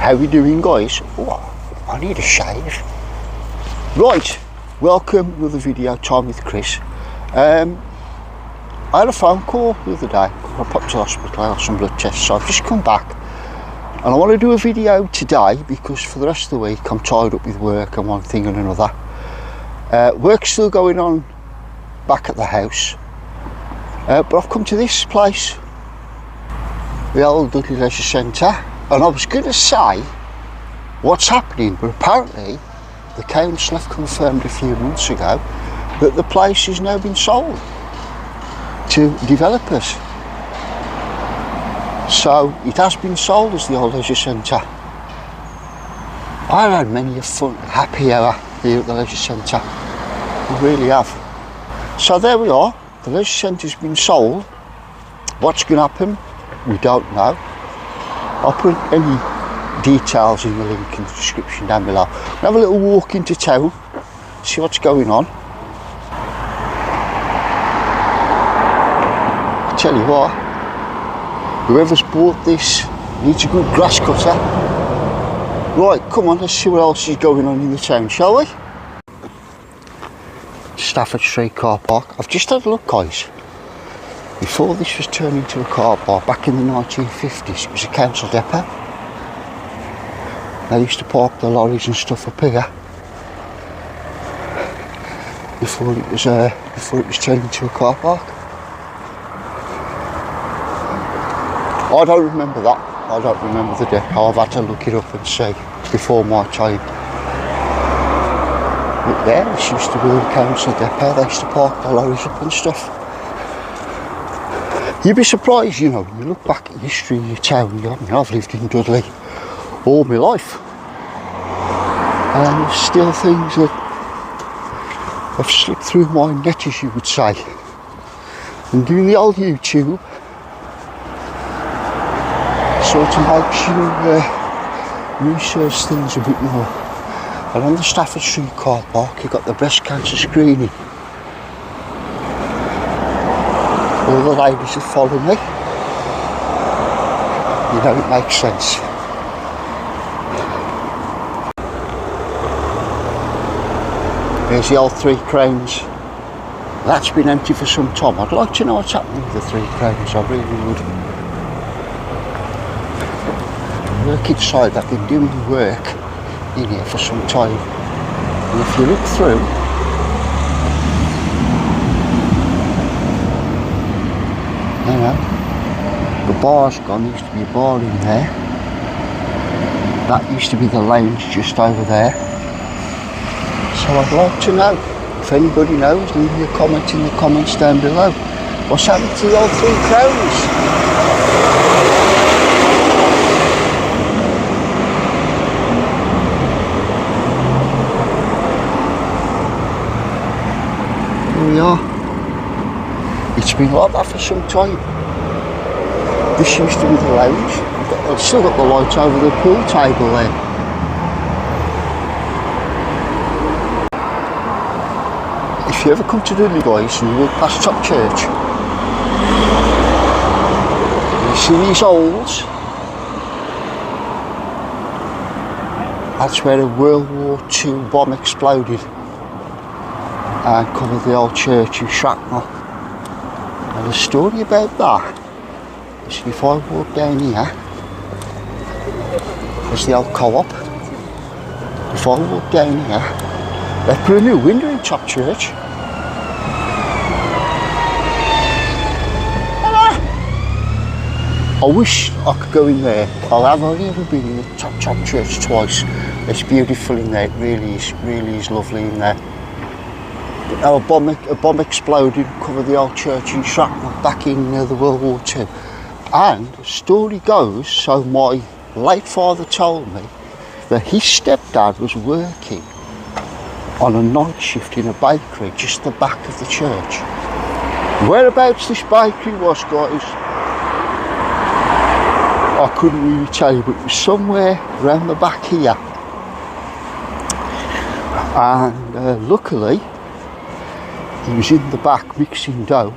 How we doing, guys? Oh, I need a shave. Right, welcome to another video time with Chris. I had a phone call the other day. I popped to the hospital, I had some blood tests, so I've just come back and I want to do a video today because for the rest of the week I'm tied up with work and one thing and another. Work's still going on back at the house, but I've come to this place, the old Dudley Leisure Centre, and I was going to say what's happening, but apparently the council have confirmed a few months ago that the place has now been sold to developers. So it has been sold as the old leisure centre. I've had many a fun, happy hour here at the leisure centre. I really have. So there we are. The leisure centre's been sold. What's going to happen? We don't know. I'll put any details in the link in the description down below. We'll have a little walk into town, see what's going on. I tell you what, whoever's bought this needs a good grass cutter. Right, come on, let's see what else is going on in the town, shall we? Stafford Street car park. I've just had a look, guys. Before this was turned into a car park, back in the 1950s, it was a council depot. They used to park the lorries and stuff up here before it was turned into a car park. I don't remember that. I don't remember the depot. I've had to look it up and see before my time. But there, this used to be the council depot. They used to park the lorries up and stuff. You'd be surprised, you know, when you look back at the history of your town. I mean, I've lived in Dudley all my life, and there's still things that have slipped through my net, as you would say. And doing the old YouTube sort of makes you research things a bit more. And on the Stafford Street car park, you've got the breast cancer screening. All the ladies that follow me, you know, it makes sense. There's the old Three Cranes. That's been empty for some time. I'd like to know what's happening with the Three Cranes, I really would. Work inside, I've been doing work in here for some time. And if you look through, you know, the bar's gone. There used to be a bar in there. That used to be the lounge just over there. So I'd like to know, if anybody knows, leave me a comment in the comments down below. What's happened to the old Three Crowns? Here we are. It's been like that for some time. This used to be the lounge. I've still got the lights over the pool table there. If you ever come to Dudley, guys, and you walk past Top Church, you see these holes. That's where a World War II bomb exploded and covered the old church in shrapnel. And the story about that is, if I walk down here, there's the old co-op. If I walk down here, they put a new window in Top Church. I wish I could go in there. I've only ever been in the Top Church twice. It's beautiful in there, it really is lovely in there. But now a bomb exploded and covered the old church in shrapnel back in the World War II. And the story goes, so my late father told me, that his stepdad was working on a night shift in a bakery just the back of the church. Whereabouts this bakery was, guys, I couldn't really tell you, but it was somewhere around the back here. And luckily, he was in the back mixing dough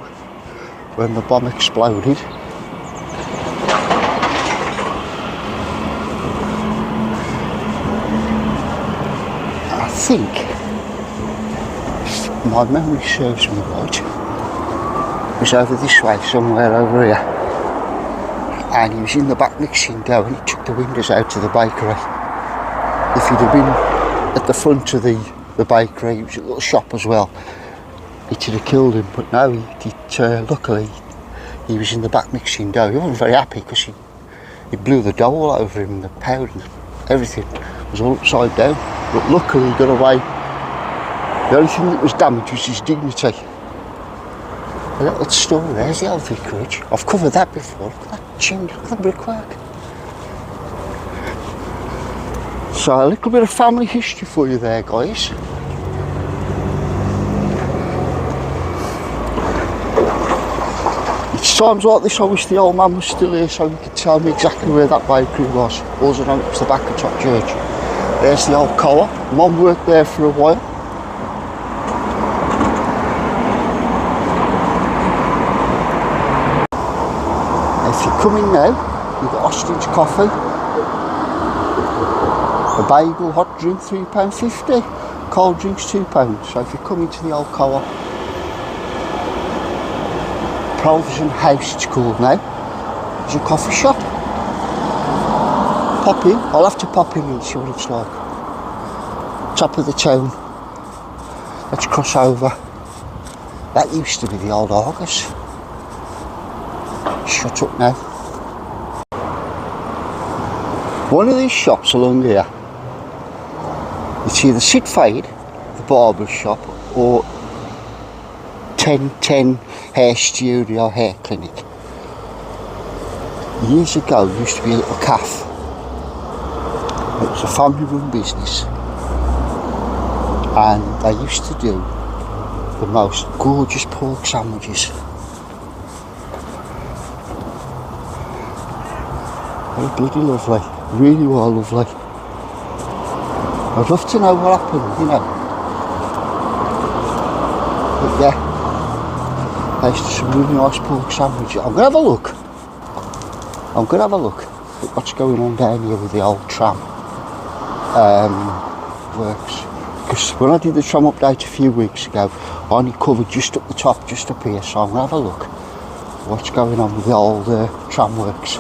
when the bomb exploded. think, if my memory serves me right, it was over this way, somewhere over here, and he was in the back mixing dough and he took the windows out of the bakery. If he'd have been at the front of the bakery, it was a little shop as well, it would have killed him, but no, luckily he was in the back mixing dough. He wasn't very happy because he blew the dough all over him, and the powder and everything was all upside down, but luckily he got away. The only thing that was damaged was his dignity. A little story, there's the old vicarage. I've covered that before. Look at that chimney, look at the brickwork. So a little bit of family history for you there, guys. It's times like this I wish the old man was still here so he could tell me exactly where that bakery was. All I know it was the back of Top Church. There's the old co-op. Mum worked there for a while. If you come in now, you've got ostrich coffee, a bagel, hot drink £3.50, cold drinks £2. So if you come into the old co-op, Provision House it's called now, there's a coffee shop. Pop in, I'll have to pop in and see what it's like. Top of the town, let's cross over. That used to be the old Argus. Shut up now. One of these shops along here, it's either Sid Fade, the barber shop, or 1010 Hair Studio Hair Clinic. Years ago there used to be a little cafe. It was a family run business and they used to do the most gorgeous pork sandwiches. They were bloody lovely, really were lovely. I'd love to know what happened, you know. But yeah, they used to do some really nice pork sandwiches. I'm going to have a look. I'm going to have a look at what's going on down here with the old tram works. Because when I did the tram update a few weeks ago, I only covered just up the top, just up here. So I'm going to have a look at what's going on with the old tram works.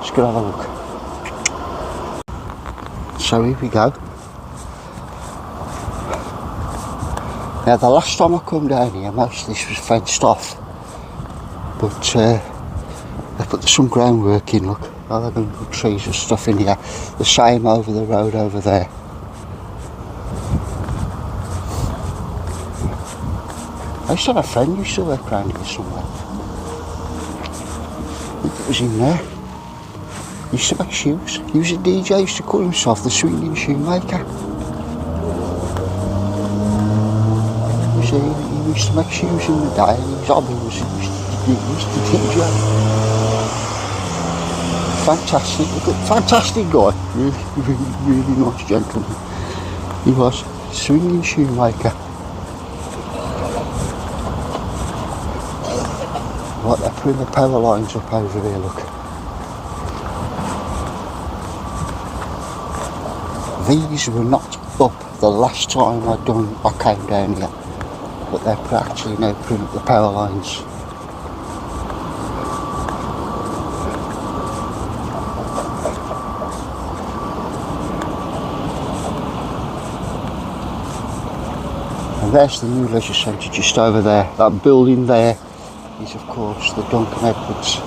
Just going to have a look. So here we go. Now the last time I come down here, most of this was fenced off. But they put some groundwork in, look. Oh, they're going to put trees and stuff in here. The same over the road over there. I used to have a friend who used to work around here somewhere. I think it was in there. He used to make shoes. He was a DJ, he used to call himself the swinging shoemaker. You see, he used to make shoes in the day and his hobby was he used to DJ. Fantastic, fantastic guy. Really nice gentleman. He was swinging shoemaker. Right, they're putting the power lines up over there, look. These were not up the last time I came down here, but they're actually now putting up the power lines. And there's the new leisure centre just over there. That building there is of course the Duncan Edwards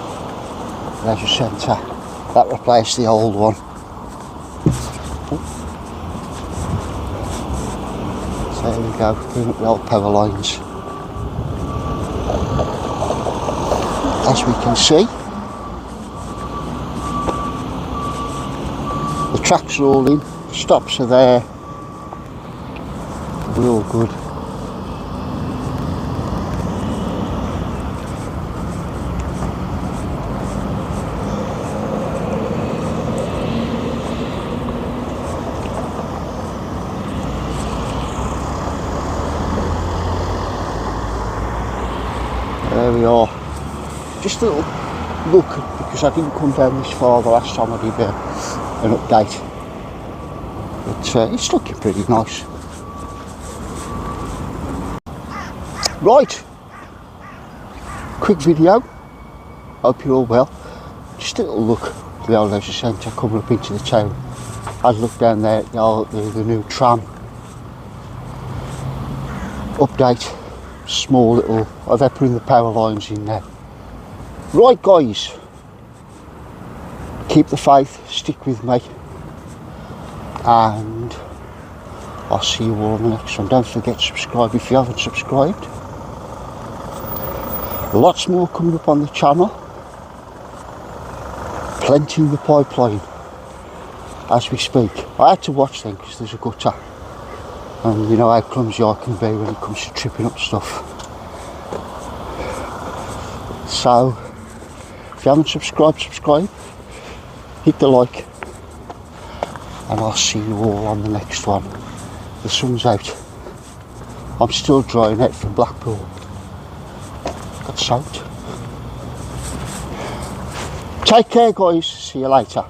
Leisure Centre. That replaced the old one. So there we go, putting up the old power lines. As we can see, the tracks are all in, the stops are there, we're all good. There we are. Just a little look, because I didn't come down this far the last time I did an update. But it's looking pretty nice. Right, quick video, hope you're all well. Just a little look at the old leisure centre coming up into the town. Had a look down there at the new tram update. Small little, they're putting the power lines in there. Right guys, keep the faith, stick with me, and I'll see you all on the next one. Don't forget to subscribe if you haven't subscribed. Lots more coming up on the channel. Plenty in the pipeline as we speak. I had to watch them because there's a gutter, and you know how clumsy I can be when it comes to tripping up stuff. So if you haven't subscribed, subscribe, hit the like, and I'll see you all on the next one. The sun's out. I'm still drying out from Blackpool. Got soaked. Take care guys, see you later.